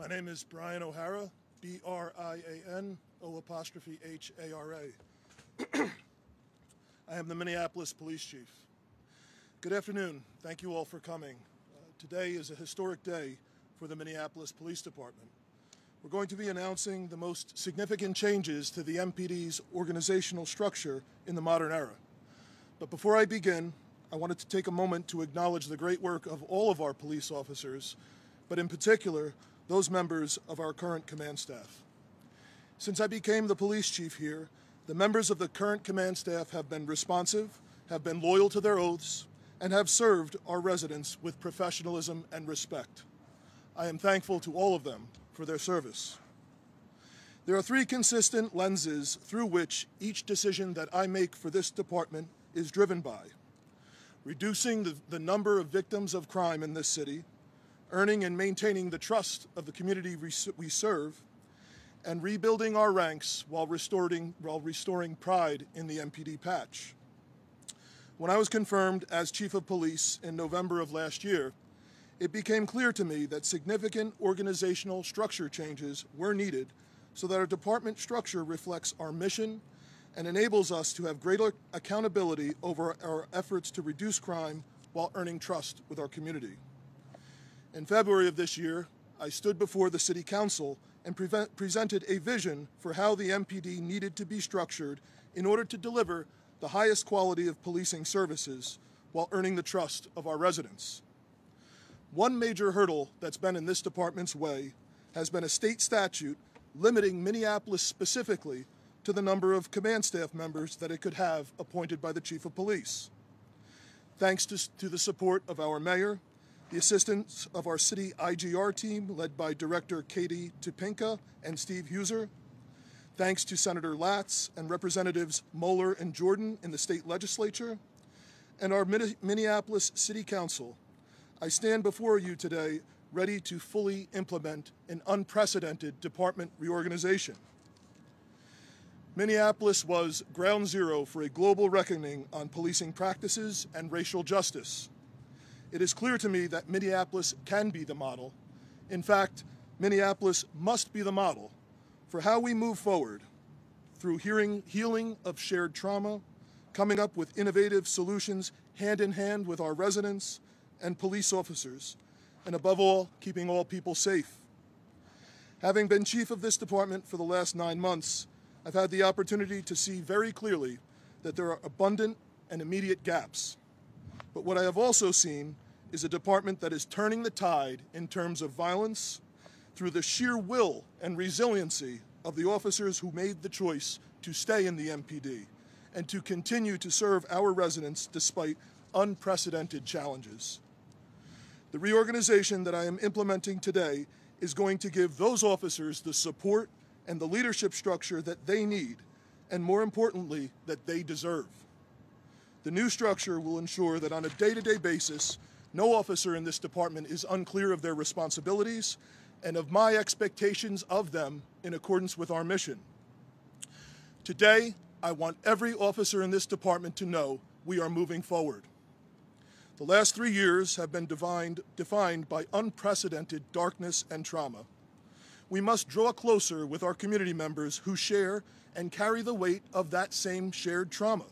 My name is Brian O'Hara, B-R-I-A-N, O''H-A-R-A. I am the Minneapolis Police Chief. Good afternoon. Thank you all for coming. Today is a historic day for the Minneapolis Police Department. We're going to be announcing the most significant changes to the MPD's organizational structure in the modern era. But before I begin, I wanted to take a moment to acknowledge the great work of all of our police officers, but in particular, those members of our current command staff. Since I became the police chief here, the members of the current command staff have been responsive, have been loyal to their oaths, and have served our residents with professionalism and respect. I am thankful to all of them for their service. There are three consistent lenses through which each decision that I make for this department is driven by: reducing the number of victims of crime in this city, earning and maintaining the trust of the community we serve, and rebuilding our ranks while restoring pride in the MPD patch. When I was confirmed as Chief of Police in November of last year, it became clear to me that significant organizational structure changes were needed so that our department structure reflects our mission and enables us to have greater accountability over our efforts to reduce crime while earning trust with our community. In February of this year, I stood before the City Council and presented a vision for how the MPD needed to be structured in order to deliver the highest quality of policing services while earning the trust of our residents. One major hurdle that's been in this department's way has been a state statute limiting Minneapolis specifically to the number of command staff members that it could have appointed by the Chief of Police. Thanks to the support of our mayor, the assistance of our city IGR team led by Director Katie Tupinka and Steve Huser, thanks to Senator Latz and Representatives Moeller and Jordan in the state legislature, and our Minneapolis City Council, I stand before you today ready to fully implement an unprecedented department reorganization. Minneapolis was ground zero for a global reckoning on policing practices and racial justice. It is clear to me that Minneapolis can be the model. In fact, Minneapolis must be the model for how we move forward through healing of shared trauma, coming up with innovative solutions hand in hand with our residents and police officers, and above all, keeping all people safe. Having been chief of this department for the last 9 months, I've had the opportunity to see very clearly that there are abundant and immediate gaps. But what I have also seen is a department that is turning the tide in terms of violence through the sheer will and resiliency of the officers who made the choice to stay in the MPD and to continue to serve our residents despite unprecedented challenges. The reorganization that I am implementing today is going to give those officers the support and the leadership structure that they need, and more importantly, that they deserve. The new structure will ensure that on a day-to-day basis, no officer in this department is unclear of their responsibilities and of my expectations of them in accordance with our mission. Today, I want every officer in this department to know we are moving forward. The last 3 years have been defined by unprecedented darkness and trauma. We must draw closer with our community members who share and carry the weight of that same shared trauma.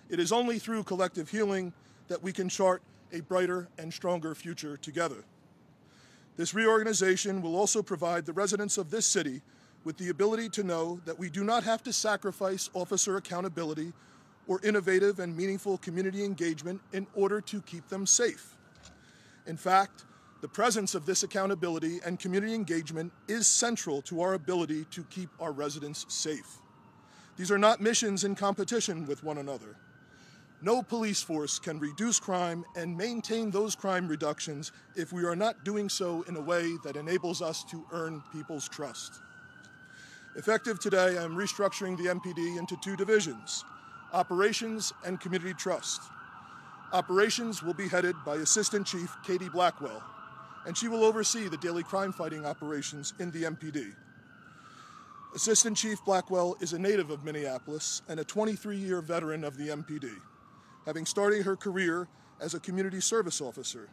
It is only through collective healing that we can chart a brighter and stronger future together. This reorganization will also provide the residents of this city with the ability to know that we do not have to sacrifice officer accountability or innovative and meaningful community engagement in order to keep them safe. In fact, the presence of this accountability and community engagement is central to our ability to keep our residents safe. These are not missions in competition with one another. No police force can reduce crime and maintain those crime reductions if we are not doing so in a way that enables us to earn people's trust. Effective today, I am restructuring the MPD into 2 divisions: Operations and Community Trust. Operations will be headed by Assistant Chief Katie Blackwell, and she will oversee the daily crime-fighting operations in the MPD. Assistant Chief Blackwell is a native of Minneapolis and a 23-year veteran of the MPD, having started her career as a community service officer.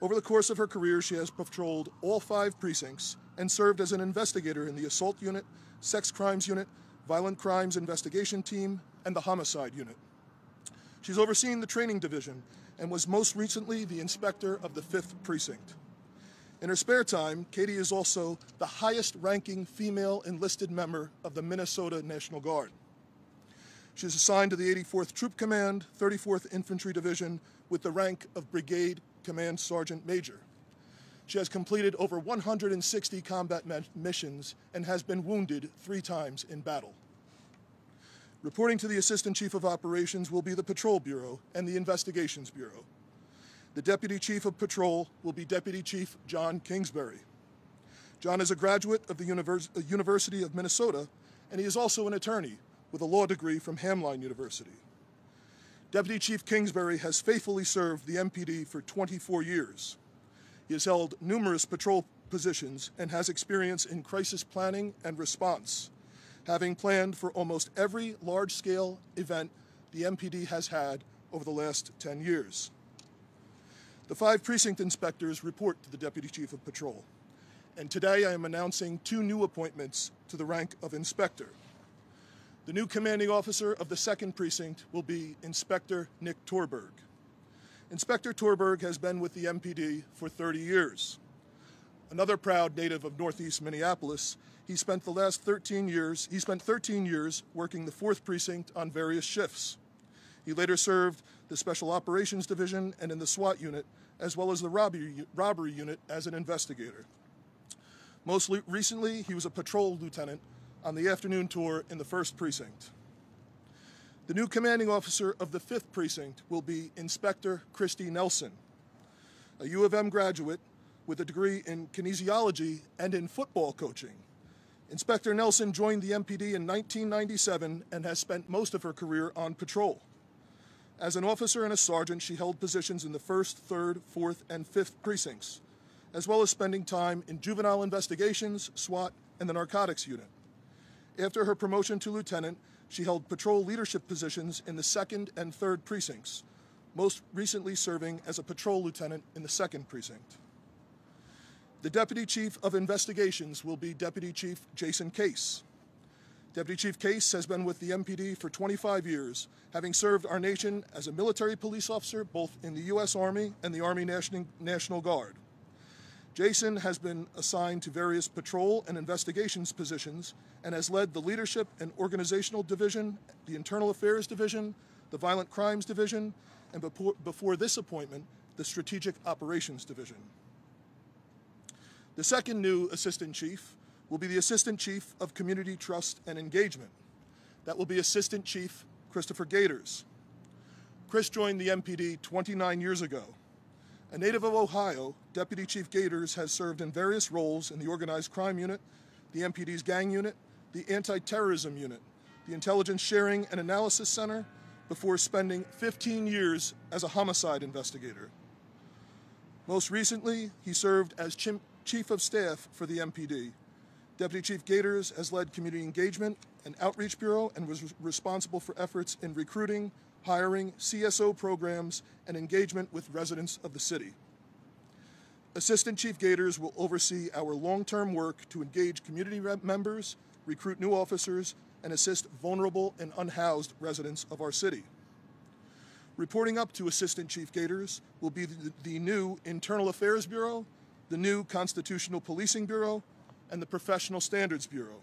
Over the course of her career, she has patrolled all 5 precincts and served as an investigator in the Assault Unit, Sex Crimes Unit, Violent Crimes Investigation Team, and the Homicide Unit. She's overseen the Training Division and was most recently the inspector of the 5th Precinct. In her spare time, Katie is also the highest-ranking female enlisted member of the Minnesota National Guard. She is assigned to the 84th Troop Command, 34th Infantry Division, with the rank of Brigade Command Sergeant Major. She has completed over 160 combat missions and has been wounded 3 times in battle. Reporting to the Assistant Chief of Operations will be the Patrol Bureau and the Investigations Bureau. The Deputy Chief of Patrol will be Deputy Chief John Kingsbury. John is a graduate of the University of Minnesota, and he is also an attorney with a law degree from Hamline University. Deputy Chief Kingsbury has faithfully served the MPD for 24 years. He has held numerous patrol positions and has experience in crisis planning and response, having planned for almost every large-scale event the MPD has had over the last 10 years. The 5 precinct inspectors report to the Deputy Chief of Patrol, and today I am announcing 2 new appointments to the rank of inspector. The new commanding officer of the 2nd Precinct will be Inspector Nick Torberg. Inspector Torberg has been with the MPD for 30 years. Another proud native of Northeast Minneapolis, he spent 13 years working the 4th Precinct on various shifts. He later served the Special Operations Division and in the SWAT unit, as well as the robbery unit as an investigator. Most recently, he was a patrol lieutenant on the afternoon tour in the 1st Precinct. The new commanding officer of the 5th Precinct will be Inspector Christy Nelson, a U of M graduate with a degree in kinesiology and in football coaching. Inspector Nelson joined the MPD in 1997 and has spent most of her career on patrol. As an officer and a sergeant, she held positions in the 1st, 3rd, 4th, and 5th Precincts, as well as spending time in juvenile investigations, SWAT, and the narcotics unit. After her promotion to lieutenant, she held patrol leadership positions in the 2nd and 3rd Precincts, most recently serving as a patrol lieutenant in the 2nd Precinct. The Deputy Chief of Investigations will be Deputy Chief Jason Case. Deputy Chief Case has been with the MPD for 25 years, having served our nation as a military police officer both in the U.S. Army and the Army National Guard. Jason has been assigned to various patrol and investigations positions and has led the Leadership and Organizational Division, the Internal Affairs Division, the Violent Crimes Division, and before this appointment, the Strategic Operations Division. The 2nd new Assistant Chief will be the Assistant Chief of Community Trust and Engagement. That will be Assistant Chief Christopher Gators. Chris joined the MPD 29 years ago. A native of Ohio, Deputy Chief Gators has served in various roles in the Organized Crime Unit, the MPD's Gang Unit, the Anti-Terrorism Unit, the Intelligence Sharing and Analysis Center, before spending 15 years as a homicide investigator. Most recently, he served as Chief of Staff for the MPD. Deputy Chief Gators has led Community Engagement and Outreach Bureau and was responsible for efforts in recruiting, hiring, CSO programs, and engagement with residents of the city. Assistant Chief Gators will oversee our long-term work to engage community members, recruit new officers, and assist vulnerable and unhoused residents of our city. Reporting up to Assistant Chief Gators will be the new Internal Affairs Bureau, the new Constitutional Policing Bureau, and the Professional Standards Bureau.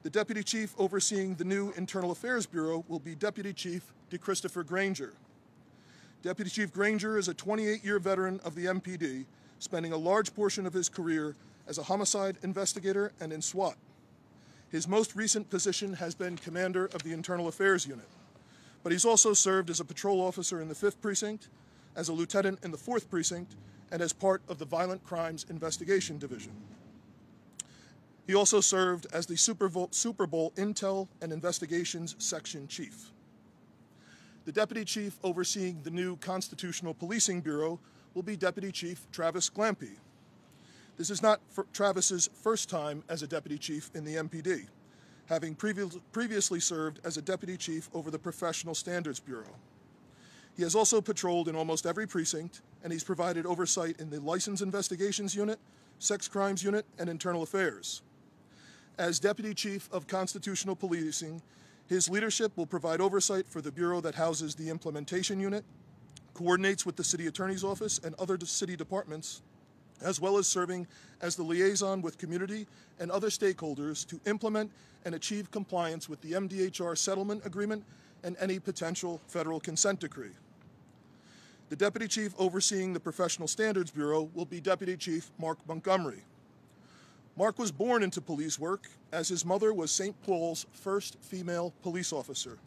The Deputy Chief overseeing the new Internal Affairs Bureau will be Deputy Chief DeChristopher Granger. Deputy Chief Granger is a 28-year veteran of the MPD, spending a large portion of his career as a homicide investigator and in SWAT. His most recent position has been Commander of the Internal Affairs Unit, but he's also served as a patrol officer in the 5th Precinct, as a lieutenant in the 4th Precinct, and as part of the Violent Crimes Investigation Division. He also served as the Super Bowl Intel and Investigations Section Chief. The Deputy Chief overseeing the new Constitutional Policing Bureau will be Deputy Chief Travis Glampy. This is not Travis's first time as a Deputy Chief in the MPD, having previously served as a Deputy Chief over the Professional Standards Bureau. He has also patrolled in almost every precinct, and he's provided oversight in the License Investigations Unit, Sex Crimes Unit, and Internal Affairs. As Deputy Chief of Constitutional Policing, his leadership will provide oversight for the bureau that houses the Implementation Unit, coordinates with the City Attorney's Office and other city departments, as well as serving as the liaison with community and other stakeholders to implement and achieve compliance with the MDHR settlement agreement and any potential federal consent decree. The Deputy Chief overseeing the Professional Standards Bureau will be Deputy Chief Mark Montgomery. Mark was born into police work, as his mother was St. Paul's first female police officer.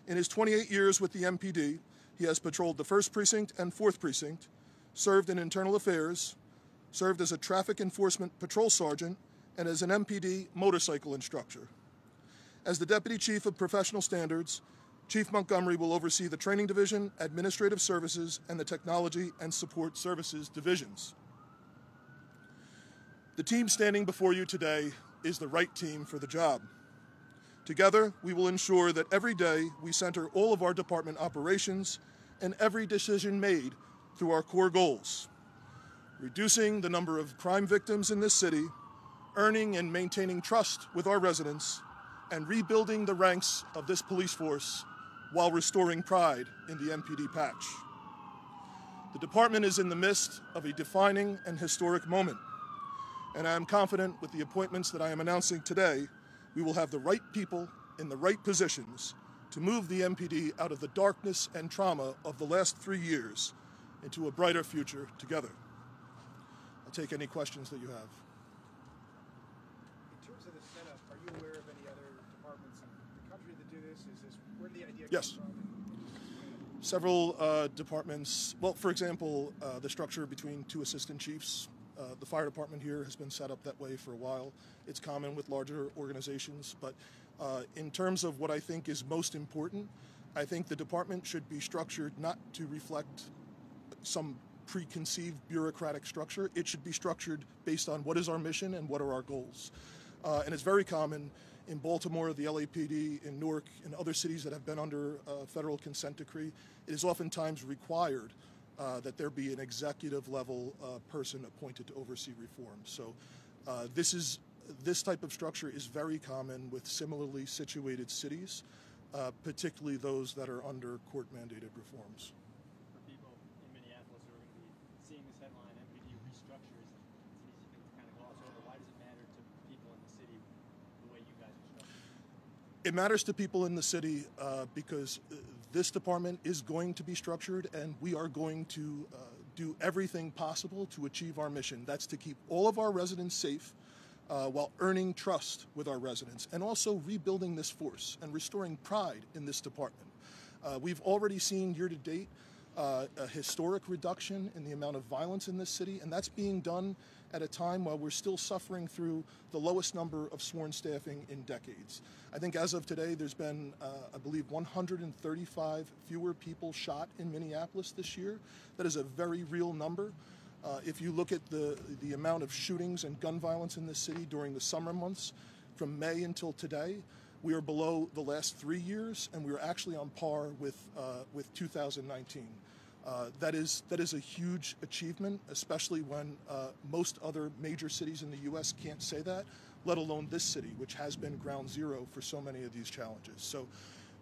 In his 28 years with the MPD, he has patrolled the 1st Precinct and 4th Precinct, served in Internal Affairs, served as a Traffic Enforcement Patrol Sergeant, and as an MPD motorcycle instructor. As the Deputy Chief of Professional Standards, Chief Montgomery will oversee the Training Division, Administrative Services, and the Technology and Support Services divisions. The team standing before you today is the right team for the job. Together, we will ensure that every day we center all of our department operations and every decision made through our core goals: reducing the number of crime victims in this city, earning and maintaining trust with our residents, and rebuilding the ranks of this police force while restoring pride in the MPD patch. The department is in the midst of a defining and historic moment, and I am confident with the appointments that I am announcing today, we will have the right people in the right positions to move the MPD out of the darkness and trauma of the last 3 years into a brighter future together. I'll take any questions that you have. In terms of the setup, are you aware of any other departments in the country that do this? Where did the idea come from? Several departments. Well, for example, the structure between 2 assistant chiefs. The fire department here has been set up that way for a while. It's common with larger organizations, but in terms of what I think is most important, I think the department should be structured not to reflect some preconceived bureaucratic structure. It should be structured based on what is our mission and what are our goals. And it's very common in Baltimore, the LAPD, in Newark, in other cities that have been under federal consent decree. It is oftentimes required that there be an executive level person appointed to oversee reform. So this type of structure is very common with similarly situated cities, particularly those that are under court-mandated reforms. For people in Minneapolis who are going to be seeing this headline, MPD restructures, it's an easy thing to kind of gloss over. Why does it matter to people in the city the way you guys are structured? It matters to people in the city because this department is going to be structured, and we are going to do everything possible to achieve our mission. That's to keep all of our residents safe while earning trust with our residents, and also rebuilding this force and restoring pride in this department. We've already seen year to date a historic reduction in the amount of violence in this city, and that's being done at a time while we're still suffering through the lowest number of sworn staffing in decades. I think as of today, there's been, I believe, 135 fewer people shot in Minneapolis this year. That is a very real number. If you look at the amount of shootings and gun violence in this city during the summer months, from May until today, we are below the last 3 years, and we are actually on par with 2019. That is a huge achievement, especially when most other major cities in the U.S. can't say that, let alone this city, which has been ground zero for so many of these challenges. So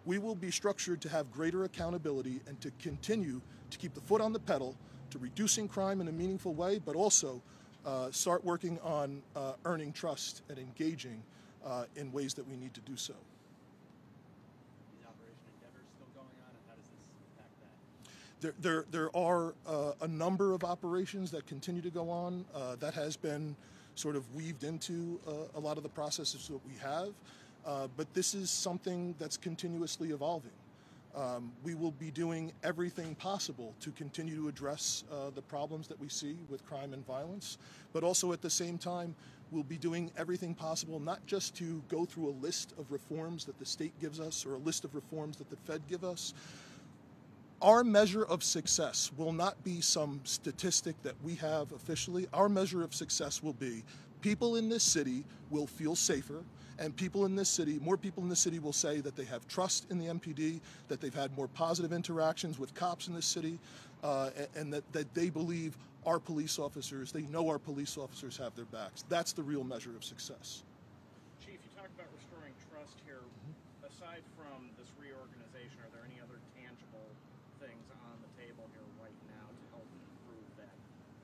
we will be structured to have greater accountability and to continue to keep the foot on the pedal to reducing crime in a meaningful way, but also start working on earning trust and engaging in ways that we need to do so. Is Operation Endeavor still going on, and how does this impact that? There are a number of operations that continue to go on. That has been sort of weaved into a lot of the processes that we have, but this is something that's continuously evolving. We will be doing everything possible to continue to address the problems that we see with crime and violence, but also at the same time, we'll be doing everything possible not just to go through a list of reforms that the state gives us or a list of reforms that the Fed give us. Our measure of success will not be some statistic that we have officially. Our measure of success will be people in this city will feel safer, and more people in this city will say that they have trust in the MPD, that they've had more positive interactions with cops in this city, and that they believe our police officers, they know our police officers have their backs. That's the real measure of success. Chief, you talk about restoring trust here. Aside from this reorganization, are there any other tangible things on the table here right now to help improve that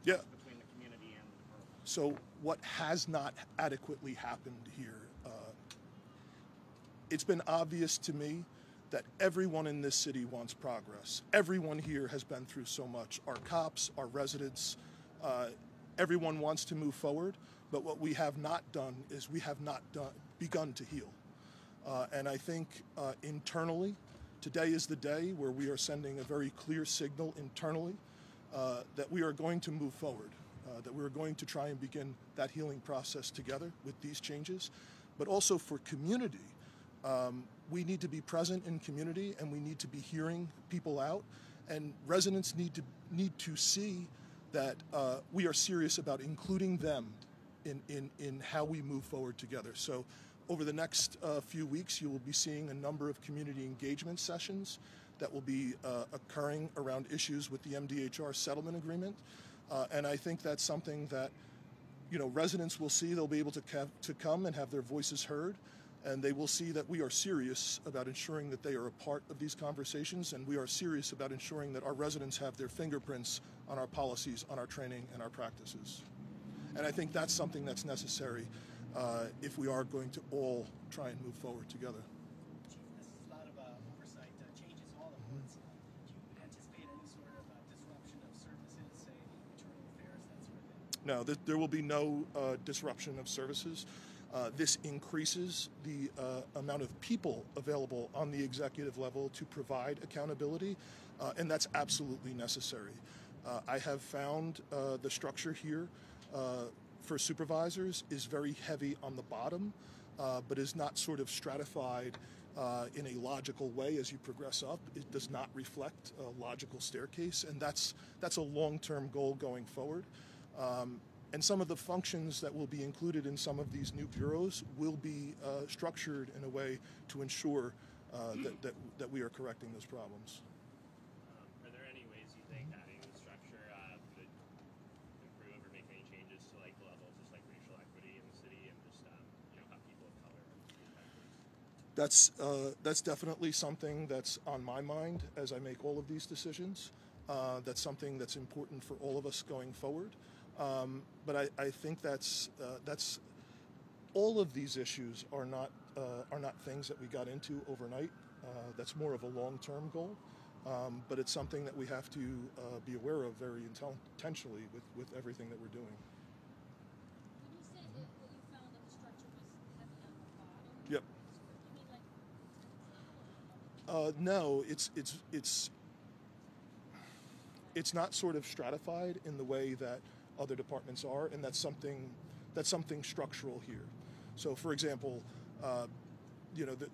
trust between the community and the department? So what has not adequately happened here, it's been obvious to me that everyone in this city wants progress. Everyone here has been through so much. Our cops, our residents, everyone wants to move forward, but what we have not done is we have not begun to heal. And I think internally, today is the day where we are sending a very clear signal internally that we are going to move forward, that we're going to try and begin that healing process together with these changes. But also for community, we need to be present in community, and we need to be hearing people out, and residents need to see that we are serious about including them in how we move forward together. So over the next few weeks, you will be seeing a number of community engagement sessions that will be occurring around issues with the MDHR settlement agreement. And I think that's something that, you know, residents will see. They'll be able to come and have their voices heard, and they will see that we are serious about ensuring that they are a part of these conversations, and we are serious about ensuring that our residents have their fingerprints on our policies, on our training, and our practices. And I think that's something that's necessary if we are going to all try and move forward together. Chief, this is a lot of oversight changes all at once. Do you anticipate any sort of disruption of services, say internal affairs, that sort of thing? No, there will be no disruption of services. This increases the amount of people available on the executive level to provide accountability, and that's absolutely necessary. I have found the structure here for supervisors is very heavy on the bottom, but is not sort of stratified in a logical way as you progress up. It does not reflect a logical staircase, and that's a long-term goal going forward. And some of the functions that will be included in some of these new bureaus will be structured in a way to ensure that we are correcting those problems. Are there any ways you think adding the structure could improve or make any changes to like levels, just like racial equity in the city, and just how people of color? That's definitely something that's on my mind as I make all of these decisions. That's something that's important for all of us going forward. But I think that's all of these issues are not things that we got into overnight. That's more of a long-term goal, but it's something that we have to be aware of very intentionally with everything that we're doing. When you said that you found that the structure was heavy on the bottom, Yep. you mean like? No, it's not sort of stratified in the way that other departments are, and that's something structural here. So, for example,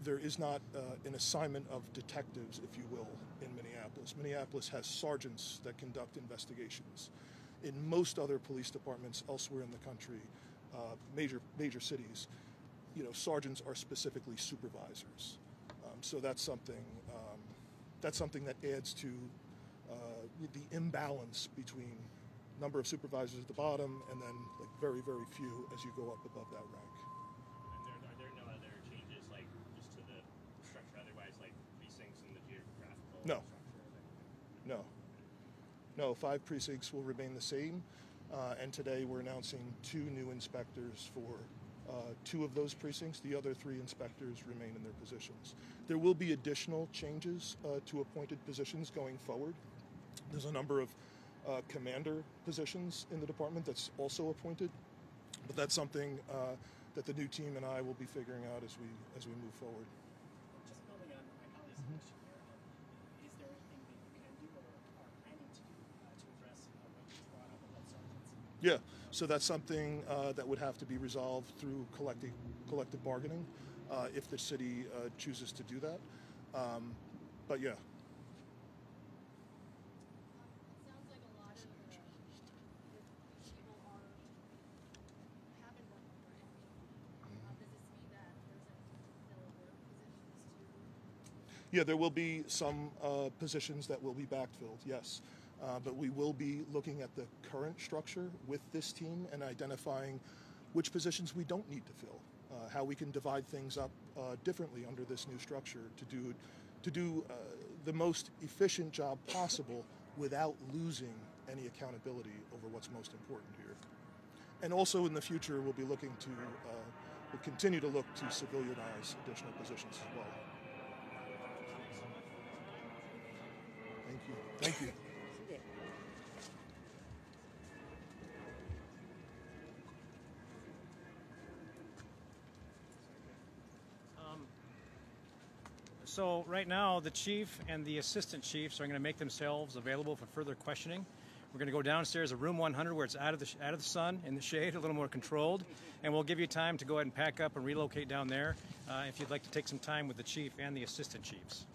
there is not an assignment of detectives, if you will, in Minneapolis. Minneapolis has sergeants that conduct investigations. In most other police departments elsewhere in the country, major cities, sergeants are specifically supervisors. So that's something that adds to the imbalance between number of supervisors at the bottom and then like very, very few as you go up above that rank. And are there no other changes, like just to the structure otherwise, like precincts in the geographical structure? No, 5 precincts will remain the same, and today we're announcing 2 new inspectors for 2 of those precincts. The other 3 inspectors remain in their positions. There will be additional changes to appointed positions going forward. There's a number of commander positions in the department that's also appointed, but that's something that the new team and I will be figuring out as we move forward. Just building on Holly's question there, is there anything that you can do or are planning to do to address what you brought up about sergeants? Yeah, so that's something that would have to be resolved through collective bargaining if the city chooses to do that. But yeah. It sounds like a lot of people are having more Yeah, there will be some positions that will be backfilled, yes. But we will be looking at the current structure with this team and identifying which positions we don't need to fill, how we can divide things up differently under this new structure to do the most efficient job possible without losing any accountability over what's most important here. And also in the future, we'll be looking to, we'll continue to look to civilianize additional positions as well. Thank you. Thank you. So right now, the chief and the assistant chiefs are going to make themselves available for further questioning. We're going to go downstairs to room 100 where it's out of the sun, in the shade, a little more controlled, and we'll give you time to go ahead and pack up and relocate down there if you'd like to take some time with the chief and the assistant chiefs.